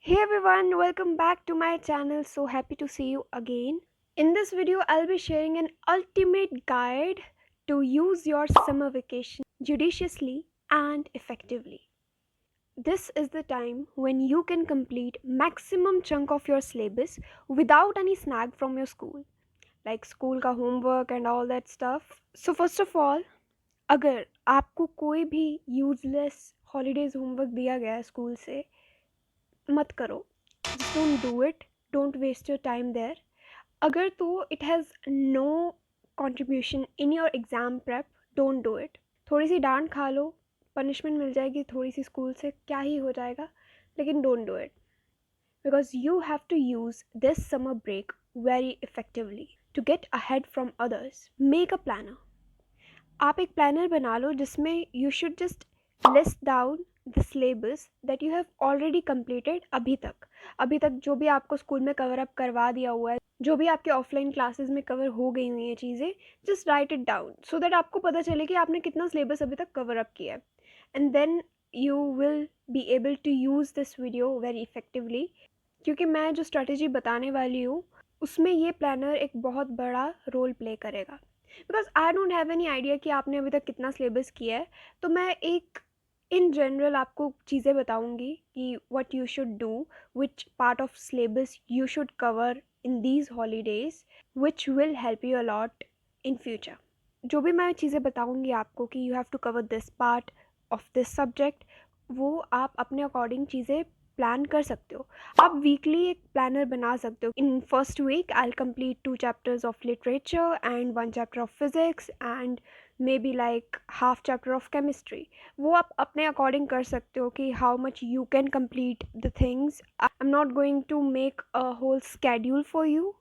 Hey everyone, welcome back to my channel. So happy to see you again. In this video, I'll be sharing an ultimate guide to use your summer vacation judiciously and effectively. This is the time when you can complete maximum chunk of your syllabus without any snag from your school, like school का homework and all that stuff. So first of all, अगर आपको कोई भी useless holidays homework दिया गया है school से, मत करो. Just don't do it. Don't waste your time there. अगर तो it has no contribution in your exam prep, don't do it. थोड़ी सी डांट खा लो, पनिशमेंट मिल जाएगी थोड़ी सी स्कूल से, क्या ही हो जाएगा, लेकिन don't do it. Because you have to use this summer break very effectively to get ahead from others. Make a planner. आप एक प्लानर बना लो जिसमें you should just list down the syllabus that you have already completed अभी तक जो भी आपको school में कवर अप करवा दिया हुआ है, जो भी आपके ऑफलाइन क्लासेस में कवर हो गई हुई हैं चीज़ें, just right it down so that आपको पता चले कि आपने कितना सिलेबस अभी तक कवर अप किया है. And then you will be able to use this video very effectively, क्योंकि मैं जो स्ट्रैटेजी बताने वाली हूँ उसमें ये प्लानर एक बहुत बड़ा रोल प्ले करेगा. Because I don't have any idea कि आपने अभी तक कितना सिलेबस किया है, तो मैं एक इन जनरल आपको चीज़ें बताऊंगी कि what you should do, which part of syllabus you should cover in these holidays, which will help you a lot in future. जो भी मैं चीज़ें बताऊंगी आपको कि you have to cover this part of this subject, वो आप अपने अकॉर्डिंग चीज़ें प्लान कर सकते हो. आप वीकली एक प्लानर बना सकते हो. In first week I will complete 2 chapters of literature and 1 chapter of physics and maybe like half chapter of chemistry. वो आप अपने अकॉर्डिंग कर सकते हो कि how much you can complete the things. I am not going to make a whole schedule for you,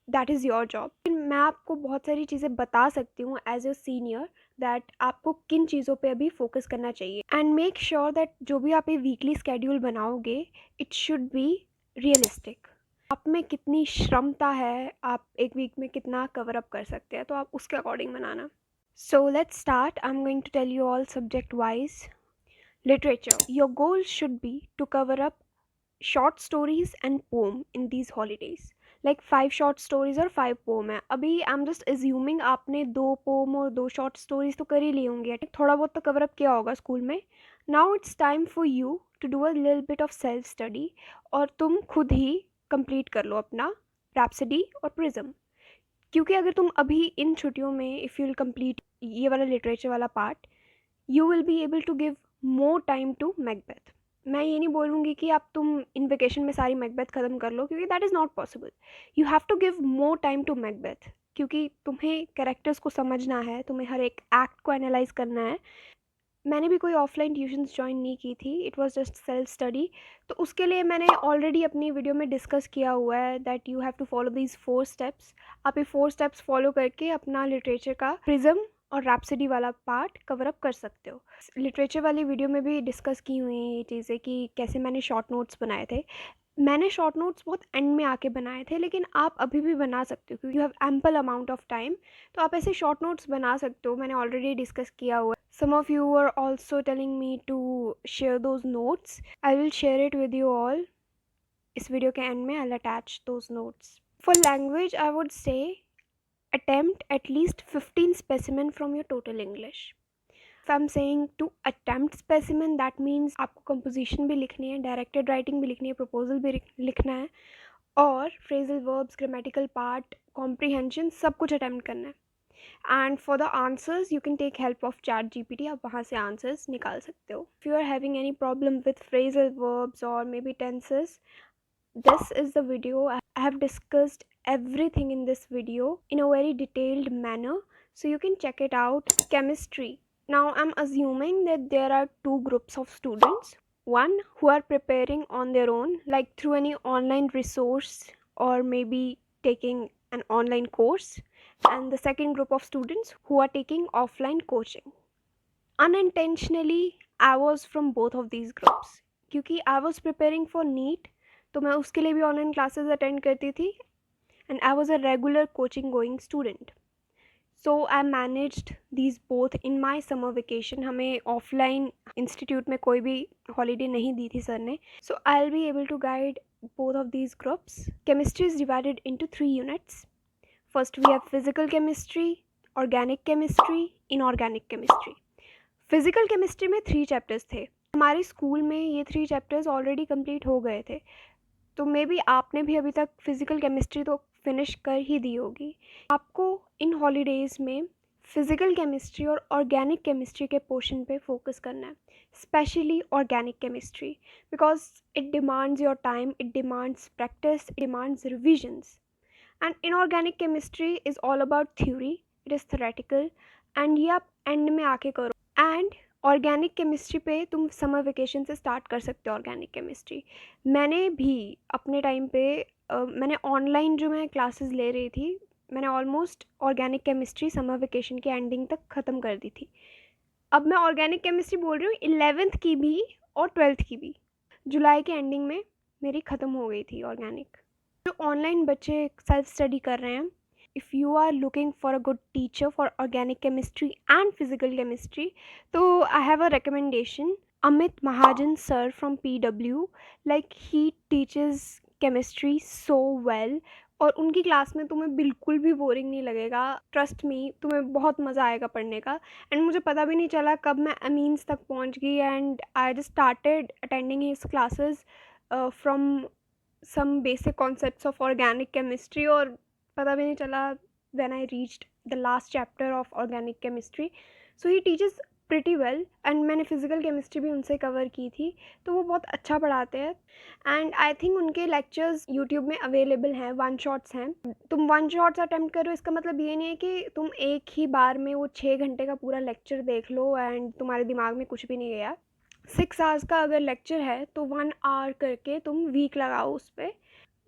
that is your job. मैं आपको बहुत सारी चीज़ें बता सकती हूँ एज ए सीनियर दैट आपको किन चीज़ों पे अभी फोकस करना चाहिए. एंड मेक श्योर दैट जो भी आप ये वीकली स्केड्यूल बनाओगे इट शुड बी रियलिस्टिक. आप में कितनी क्षमता है, आप एक वीक में कितना कवर अप कर सकते हैं, तो आप उसके अकॉर्डिंग बनाना. So let's start. I am going to tell you all subject wise. Literature, your goal should be to cover up short stories and poem in these holidays, like 5 short stories और 5 poem है. अभी I am just assuming आपने 2 poem और 2 short stories तो कर ही ली होंगी, थोड़ा बहुत तो कवर अप किया होगा स्कूल में. Now it's time for you to do a little bit of self study, और तुम खुद ही कंप्लीट कर लो अपना रैप्सडी और प्रिज्म. क्योंकि अगर तुम अभी इन छुट्टियों में इफ़ यू विल कंप्लीट ये वाला लिटरेचर वाला part, you will be able to give more time to Macbeth. मैं ये नहीं बोलूँगी कि आप तुम इन वेकेशन में सारी मैकबेथ ख़त्म कर लो, क्योंकि that is not possible. You have to give more time to Macbeth, क्योंकि तुम्हें कैरेक्टर्स को समझना है, तुम्हें हर एक एक्ट को एनालाइज करना है. मैंने भी कोई ऑफलाइन ट्यूशन्स ज्वाइन नहीं की थी, it was just self study. तो उसके लिए मैंने ऑलरेडी अपनी वीडियो में डिस्कस किया हुआ है that you have to follow these 4 steps. आप ये 4 स्टेप्स फॉलो करके अपना लिटरेचर का प्रिज्म और रैप्सडी वाला पार्ट कवर अप कर सकते हो. लिटरेचर वाली वीडियो में भी डिस्कस की हुई हैं ये चीज़ें कि कैसे मैंने शॉर्ट नोट्स बनाए थे. मैंने शॉर्ट नोट्स बहुत एंड में आके बनाए थे, लेकिन आप अभी भी बना सकते हो क्योंकि you have ample amount of time. तो आप ऐसे शॉर्ट नोट्स बना सकते हो, मैंने ऑलरेडी डिस्कस किया हुआ है. Some of you are also telling me to share those notes. I will share it with you all. इस वीडियो के एंड में I will attach those notes. For language I would say attempt at least 15 specimen from your total English. If I'm saying to attempt specimen, that means आपको composition भी लिखनी है, directed writing भी लिखनी है, proposal भी लिखना है, और phrasal verbs, grammatical part, comprehension सब कुछ attempt करना है. And for the answers you can take help of ChatGPT. आप वहाँ से answers निकाल सकते हो. If you are having any problem with phrasal verbs or maybe tenses, this is the video. I have discussed everything in this video in a very detailed manner, so you can check it out. Chemistry. Now I'm assuming that there are 2 groups of students. One who are preparing on their own, like through any online resource or maybe taking an online course, and the second group of students who are taking offline coaching. Unintentionally I was from both of these groups, क्योंकि I was preparing for NEET, तो मैं उसके लिए भी online classes attend करती थी, and I was a regular coaching going student. So I managed these both in my summer vacation. हमें offline institute में कोई भी हॉलीडे नहीं दी थी सर ने. So I will be able to guide both of these groups. Chemistry is divided into 3 units. First, we have physical chemistry, organic chemistry, inorganic chemistry. Physical chemistry में 3 chapters थे. हमारे स्कूल में ये 3 chapters already complete हो गए थे, तो may be आपने भी अभी तक फिज़िकल केमिस्ट्री तो फिनिश कर ही दी होगी. आपको इन हॉलीडेज़ में फिज़िकल केमिस्ट्री और ऑर्गेनिक केमिस्ट्री के पोर्शन पे फोकस करना है, specially organic chemistry, because it demands your time, it demands practice, it demands revisions. And inorganic chemistry is all about theory, it is theoretical, and ये आप and में आके करो. एंड ऑर्गेनिक केमिस्ट्री पे तुम समर वेकेशन से start कर सकते हो. ऑर्गेनिक केमिस्ट्री मैंने भी अपने टाइम पे मैंने ऑनलाइन जो मैं क्लासेस ले रही थी, मैंने almost organic chemistry summer vacation की एंडिंग तक ख़त्म कर दी थी. अब मैं ऑर्गेनिक केमिस्ट्री बोल रही हूँ 11th की भी और 12th की भी. जुलाई के एंडिंग में मेरी ख़त्म हो गई थी ऑर्गेनिक. जो ऑनलाइन बच्चे सेल्फ स्टडी कर रहे हैं, if you are looking for a good teacher for organic chemistry and physical chemistry, so I have a recommendation. Amit Mahajan sir from PW, like he teaches chemistry so well, और उनकी class में तुम्हें बिल्कुल भी boring नहीं लगेगा. Trust me, तुम्हें बहुत मज़ा आएगा पढ़ने का. एंड मुझे पता भी नहीं चला कब मैं अमीन्स तक पहुंच गई, and I just started attending his classes from some basic concepts of organic chemistry, और पता भी नहीं चला when I reached the last chapter of organic chemistry. So he teaches pretty well, and मैंने फिज़िकल केमिस्ट्री भी उनसे cover की थी, तो वो बहुत अच्छा पढ़ाते हैं. एंड आई थिंक उनके लेक्चर्स यूट्यूब में अवेलेबल हैं, वन शॉट्स हैं. तुम वन शॉट्स अटैम्प्ट करो, इसका मतलब ये नहीं है कि तुम एक ही बार में वो 6 घंटे का पूरा लेक्चर देख लो एंड तुम्हारे दिमाग में कुछ भी नहीं गया. 6 आवर्स का अगर लेक्चर है तो 1 आवर करके तुम वीक लगाओ उस पर.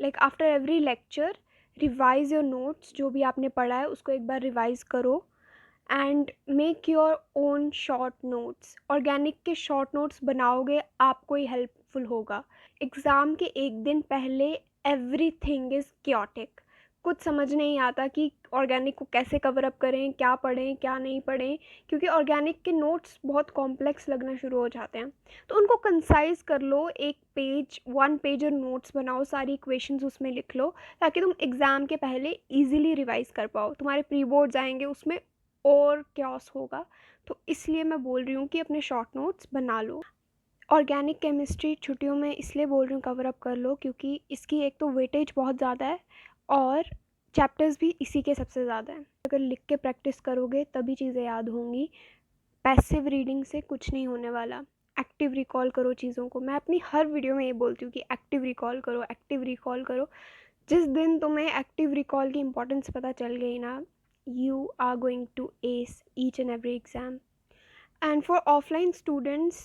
Like after every lecture revise your notes, जो भी आपने पढ़ा है उसको एक बार रिवाइज़ करो, and make your own short notes. Organic के शॉर्ट नोट्स बनाओगे आपको ही हेल्पफुल होगा. एग्ज़ाम के एक दिन पहले एवरीथिंग इज़ क्योटिक. कुछ समझ नहीं आता कि ऑर्गेनिक को कैसे कवर अप करें, क्या पढ़ें क्या नहीं पढ़ें, क्योंकि ऑर्गेनिक के नोट्स बहुत कॉम्प्लेक्स लगना शुरू हो जाते हैं. तो उनको कंसाइज कर लो, 1 पेज और नोट्स बनाओ, सारी इक्वेशंस उसमें लिख लो, ताकि तुम एग्ज़ाम के पहले ईजिली रिवाइज़ कर पाओ. तुम्हारे प्री बोर्ड्स आएंगे, उसमें और क्योस होगा. तो इसलिए मैं बोल रही हूँ कि अपने शॉर्ट नोट्स बना लो. ऑर्गेनिक केमिस्ट्री छुट्टियों में इसलिए बोल रही हूँ कवर अप कर लो, क्योंकि इसकी एक तो वेटेज बहुत ज़्यादा है और चैप्टर्स भी इसी के सबसे ज़्यादा हैं. अगर लिख के प्रैक्टिस करोगे तभी चीज़ें याद होंगी. पैसिव रीडिंग से कुछ नहीं होने वाला. एक्टिव रिकॉल करो चीज़ों को. मैं अपनी हर वीडियो में ये बोलती हूँ कि एक्टिव रिकॉल करो, एक्टिव रिकॉल करो. जिस दिन तुम्हें एक्टिव रिकॉल की इंपॉर्टेंस पता चल गई ना, you are going to ace each and every exam. And for offline students,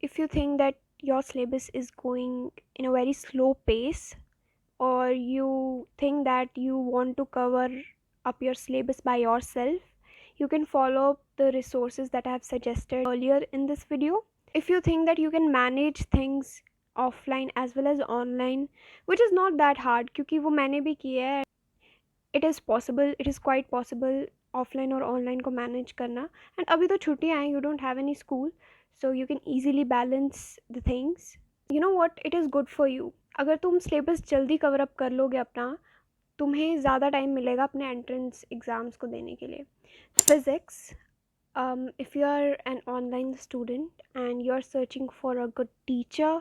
if you think that your syllabus is going in a very slow pace, or you think that you want to cover up your syllabus by yourself, you can follow the resources that I have suggested earlier in this video. If you think that you can manage things offline as well as online, which is not that hard, क्योंकि वो मैंने भी किया है, it is possible, it is quite possible offline और online को manage करना. And अभी तो छुट्टियाँ हैं, you don't have any school, so you can easily balance the things. You know what, it is good for you. अगर तुम syllabus जल्दी कवर अप कर लोगे अपना, तुम्हें ज़्यादा टाइम मिलेगा अपने एंट्रेंस एग्ज़ाम्स को देने के लिए. Physics, if you are an online student and you are searching for a good teacher,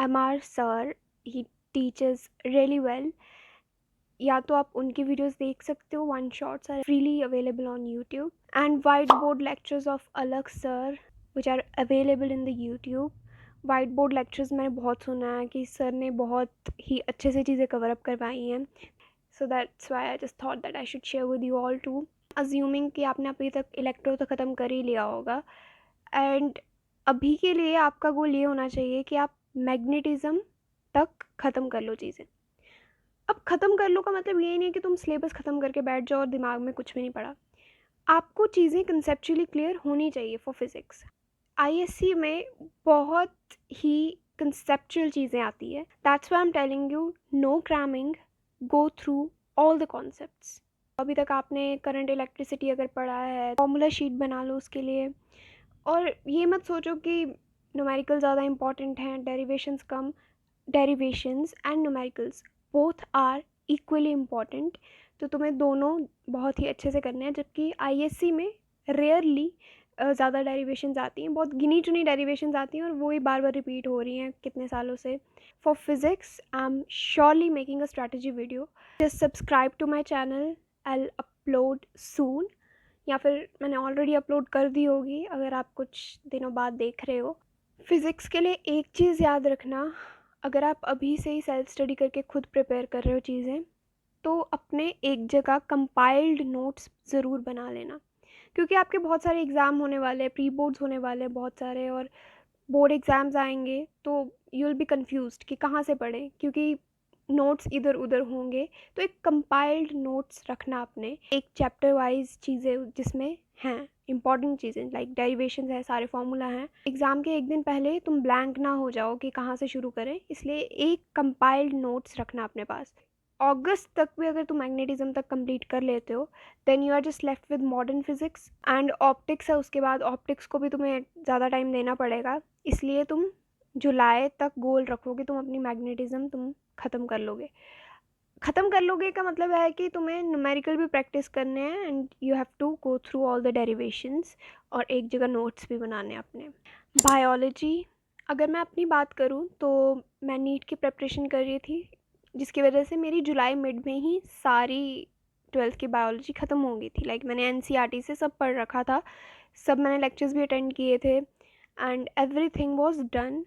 MR sir, he teaches really well. या तो आप उनकी वीडियोस देख सकते हो, one shots are freely available on YouTube. And whiteboard lectures of अलग sir which are available in the YouTube. Whiteboard lectures मैंने बहुत सुना है कि सर ने बहुत ही अच्छे से चीज़ें कवर अप करवाई हैं. So that's why I just thought that I should share with you all too. Assuming कि आपने अभी तक इलेक्ट्रो तो ख़त्म कर ही लिया होगा, एंड अभी के लिए आपका गोल ये होना चाहिए कि आप मैग्नेटिज़म तक ख़त्म कर लो चीज़ें. अब ख़त्म कर लो का मतलब ये नहीं है कि तुम सिलेबस ख़त्म करके बैठ जाओ और दिमाग में कुछ भी नहीं पड़ा. आपको चीज़ें कंसेप्चुअली क्लियर होनी चाहिए फॉर फिज़िक्स. आईएससी में बहुत ही कंसेप्चुअल चीज़ें आती है. That's why I am telling you, no cramming, go through all the concepts. अभी तक आपने करंट इलेक्ट्रिसिटी अगर पढ़ा है, फॉर्मूला शीट बना लो उसके लिए। और ये मत सोचो कि न्यूमेरिकल ज़्यादा इंपॉर्टेंट हैं, डेरिवेशंस कम। Derivations and numericals both are equally important. तो तुम्हें दोनों बहुत ही अच्छे से करने हैं, जबकि आईएससी में रेयरली ज़्यादा डेरिवेशंस आती हैं, बहुत गिनी चुनी डेरिवेशंस आती हैं और वो ही बार बार रिपीट हो रही हैं कितने सालों से। For physics I am surely making a strategy video. Just subscribe to my channel, I upload soon, या फिर मैंने ऑलरेडी अपलोड कर दी होगी अगर आप कुछ दिनों बाद देख रहे हो। फिज़िक्स के लिए एक चीज़ याद रखना, अगर आप अभी से ही सेल्फ स्टडी करके खुद प्रिपेयर कर रहे हो चीज़ें, तो अपने एक जगह कंपाइल्ड नोट्स ज़रूर बना लेना, क्योंकि आपके बहुत सारे एग्ज़ाम होने वाले हैं, प्री बोर्ड्स होने वाले हैं बहुत सारे, और बोर्ड एग्ज़ाम्स आएंगे, तो यू विल बी कन्फ्यूज्ड कि कहाँ से पढ़ें, क्योंकि नोट्स इधर उधर होंगे। तो एक कंपाइल्ड नोट्स रखना अपने, एक चैप्टर वाइज चीज़ें जिसमें हैं इंपॉर्टेंट चीज़ें, लाइक डेरिवेशंस है, सारे फार्मूला हैं। एग्ज़ाम के एक दिन पहले तुम ब्लैंक ना हो जाओ कि कहाँ से शुरू करें, इसलिए एक कंपाइल्ड नोट्स रखना अपने पास। अगस्त तक भी अगर तुम मैग्नेटिज्म तक कंप्लीट कर लेते हो, then you are just left with modern physics and optics है उसके बाद। ऑप्टिक्स को भी तुम्हें ज़्यादा टाइम देना पड़ेगा, इसलिए तुम जुलाई तक गोल रखो कि तुम अपनी मैग्नेटिज्म तुम ख़त्म कर लोगे। ख़त्म कर लोगे का मतलब है कि तुम्हें न्यूमेरिकल भी प्रैक्टिस करने हैं and you have to go through all the derivations, और एक जगह नोट्स भी बनाने अपने। बायोलॉजी, अगर मैं अपनी बात करूं तो मैं नीट की प्रिपरेशन कर रही थी, जिसकी वजह से मेरी जुलाई मिड में ही सारी 12th की बायोलॉजी ख़त्म हो गई थी। लाइक मैंने एनसीईआरटी से सब पढ़ रखा था, सब मैंने लेक्चर्स भी अटेंड किए थे and everything was done.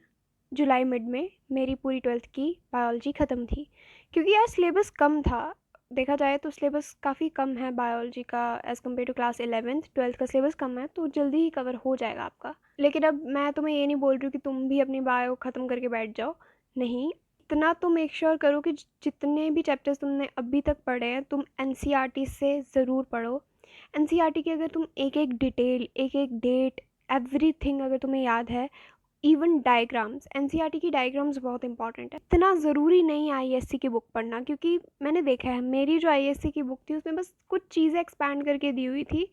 July mid में मेरी पूरी 12th की बायोलॉजी ख़त्म थी, क्योंकि यार सिलेबस कम था। देखा जाए तो सिलेबस काफ़ी कम है बायोलॉजी का as compare to class 11th। 12th का सिलेबस कम है, तो जल्दी ही कवर हो जाएगा आपका। लेकिन अब मैं तुम्हें ये नहीं बोल रही हूँ कि तुम भी अपनी बायो ख़त्म करके बैठ जाओ, नहीं। इतना तो मेक श्योर करो कि जितने भी चैप्टर्स तुमने अभी तक पढ़े हैं तुम एनसीईआरटी से ज़रूर पढ़ो। एनसीईआरटी की अगर तुम एक एक डिटेल, एक एक डेट, एवरीथिंग अगर तुम्हें याद है, इवन डायग्राम्स, एनसीईआरटी की डायग्राम्स बहुत इंपॉर्टेंट है। इतना ज़रूरी नहीं है आईएससी की बुक पढ़ना, क्योंकि मैंने देखा है मेरी जो आईएससी की बुक थी उसमें बस कुछ चीज़ें एक्सपैंड करके दी हुई थी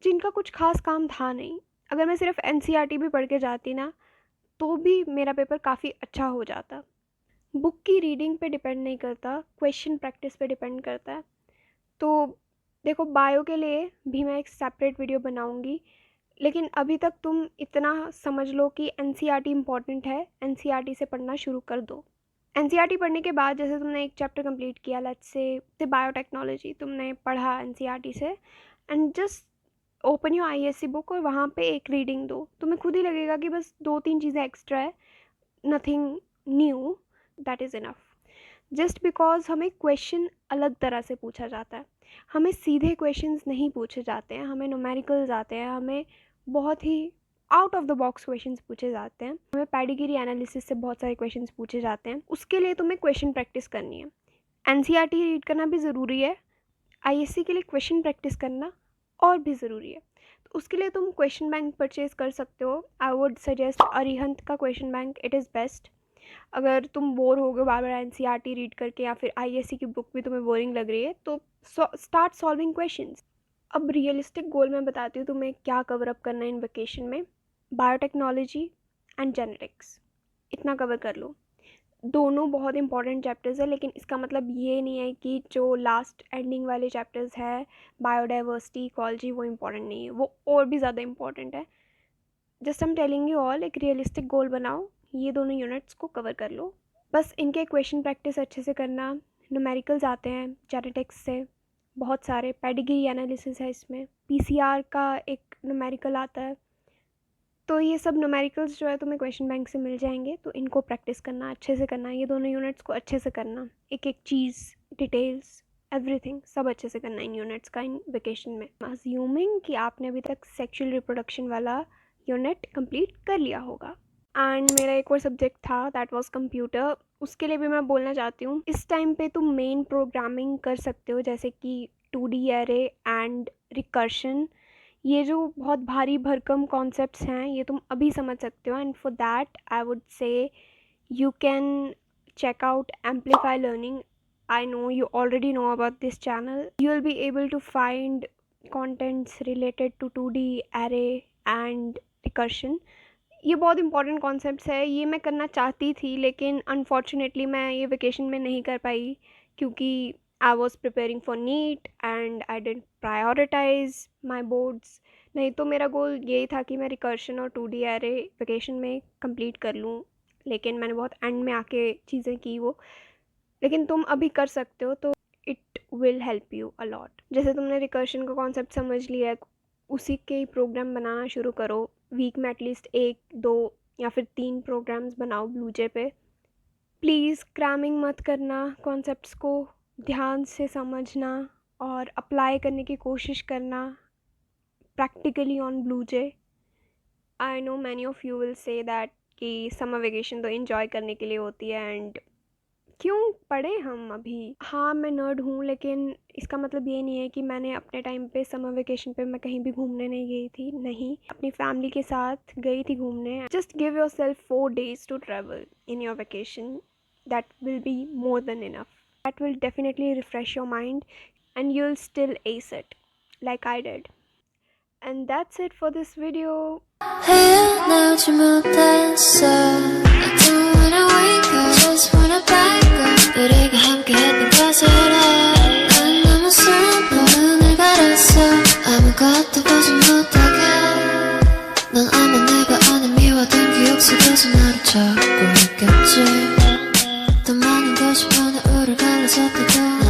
जिनका कुछ खास काम था नहीं। अगर मैं सिर्फ एनसीईआरटी भी पढ़ के जाती ना, तो भी मेरा पेपर काफ़ी अच्छा हो जाता। बुक की रीडिंग पे डिपेंड नहीं करता, क्वेश्चन प्रैक्टिस पे डिपेंड करता है। तो देखो, बायो के लिए भी मैं एक सेपरेट वीडियो बनाऊंगी, लेकिन अभी तक तुम इतना समझ लो कि एनसीईआरटी इम्पॉर्टेंट है, एनसीईआरटी से पढ़ना शुरू कर दो। एनसीईआरटी पढ़ने के बाद जैसे तुमने एक चैप्टर कंप्लीट किया, लेट्स से बायोटेक्नोलॉजी तुमने पढ़ा एनसीईआरटी से, and just open your ISC book और वहाँ पे एक रीडिंग दो, तुम्हें खुद ही लगेगा कि बस 2-3 चीज़ें एक्स्ट्रा है, nothing new, that is enough. Just because हमें क्वेश्चन अलग तरह से पूछा जाता है, हमें सीधे क्वेश्चंस नहीं पूछे जाते हैं, हमें न्यूमेरिकल्स आते हैं, हमें बहुत ही out of the box questions पूछे जाते हैं, हमें पेडिग्री एनालिसिस से बहुत सारे क्वेश्चंस पूछे जाते हैं। उसके लिए तुम्हें क्वेश्चन प्रैक्टिस करनी है। एनसीईआरटी रीड करना भी ज़रूरी है, आईएससी के लिए क्वेश्चन प्रैक्टिस करना और भी ज़रूरी है। तो उसके लिए तुम क्वेश्चन बैंक परचेज कर सकते हो। आई वुड सजेस्ट अरिहंत का question bank, it is best. अगर तुम बोर हो गए बार बार एनसीईआरटी रीड करके, या फिर आईएससी की बुक भी तुम्हें बोरिंग लग रही है, तो स्टार्ट सॉल्विंग क्वेश्चंस। अब रियलिस्टिक गोल मैं बताती हूँ तुम्हें क्या कवर अप करना है इन वेकेशन में। बायोटेक्नोलॉजी एंड जेनेटिक्स, इतना कवर कर लो। दोनों बहुत इंपॉर्टेंट चैप्टर्स है, लेकिन इसका मतलब ये नहीं है कि जो लास्ट एंडिंग वाले चैप्टर्स है, बायोडाइवर्सिटी, इकोलॉजी, वो इंपॉर्टेंट नहीं है, वो और भी ज़्यादा इंपॉर्टेंट है। जस्ट हम टेलिंग यू ऑल, एक रियलिस्टिक गोल बनाओ, ये दोनों यूनिट्स को कवर कर लो। बस इनके क्वेश्चन प्रैक्टिस अच्छे से करना। न्यूमेरिकल्स आते हैं जेनेटिक्स से, बहुत सारे पेडिग्री एनालिसिस है इसमें, पीसीआर का एक न्यूमेरिकल आता है। तो ये सब न्यूमेरिकल्स जो है तुम्हें क्वेश्चन बैंक से मिल जाएंगे, तो इनको प्रैक्टिस करना, अच्छे से करना, ये दोनों यूनिट्स को अच्छे से करना, एक एक चीज़, डिटेल्स, एवरीथिंग सब अच्छे से करना इन यूनिट्स का इन वेकेशन में। अज्यूमिंग कि आपने अभी तक सेक्सुअल रिप्रोडक्शन वाला यूनिट कंप्लीट कर लिया होगा। एंड मेरा एक और सब्जेक्ट था, दैट वाज कंप्यूटर। उसके लिए भी मैं बोलना चाहती हूँ, इस टाइम पे तुम मेन प्रोग्रामिंग कर सकते हो, जैसे कि 2D एरे एंड रिकर्शन। ये जो बहुत भारी भरकम कॉन्सेप्ट्स हैं, ये तुम अभी समझ सकते हो। And for that I would say you can check out amplify learning. I know you already know about this channel. You will be able to find contents related to 2D array and recursion. ये बहुत important concepts है, ये मैं करना चाहती थी लेकिन unfortunately मैं ये वेकेशन में नहीं कर पाई क्योंकि I was preparing for NEET and I didn't prioritise my boards. नहीं तो मेरा गोल यही था कि मैं रिकर्शन और 2D एरे वेकेशन में कंप्लीट कर लूँ, लेकिन मैंने बहुत एंड में आके चीज़ें की वो। लेकिन तुम अभी कर सकते हो तो it will help you allot. जैसे तुमने रिकर्शन का कॉन्सेप्ट समझ लिया है, उसी के ही प्रोग्राम बनाना शुरू करो। वीक में एटलीस्ट 1, 2 या फिर 3 प्रोग्राम्स बनाओ ब्लूजे पे। प्लीज़ क्रैमिंग मत करना, कॉन्सेप्ट्स को ध्यान से समझना और अप्लाई करने की कोशिश करना practically on BlueJ. I know many of you will say that कि समर वेकेशन तो इन्जॉय करने के लिए होती है एंड क्यों पढ़े हम अभी। हाँ मैं नर्ड हूँ, लेकिन इसका मतलब ये नहीं है कि मैंने अपने टाइम पे समर वेकेशन पे मैं कहीं भी घूमने नहीं गई थी। नहीं, अपनी फैमिली के साथ गई थी घूमने। Just give yourself 4 days to travel in your vacation, that will be more than enough. That will definitely refresh your mind and you'll still ace it like I did. And that's it for this video. 헤어나오지 못했어. I don't wanna wake up, just wanna back up. 우리가 함께했던 것을 난 너무 슬퍼. 눈을 가렸어. 아무것도 보지 못하게. 넌 아마 내가 아는 미워둔 기억 속에서 나를 찾고 있겠지. 더 많은 것이 변화우를 갈라섰다고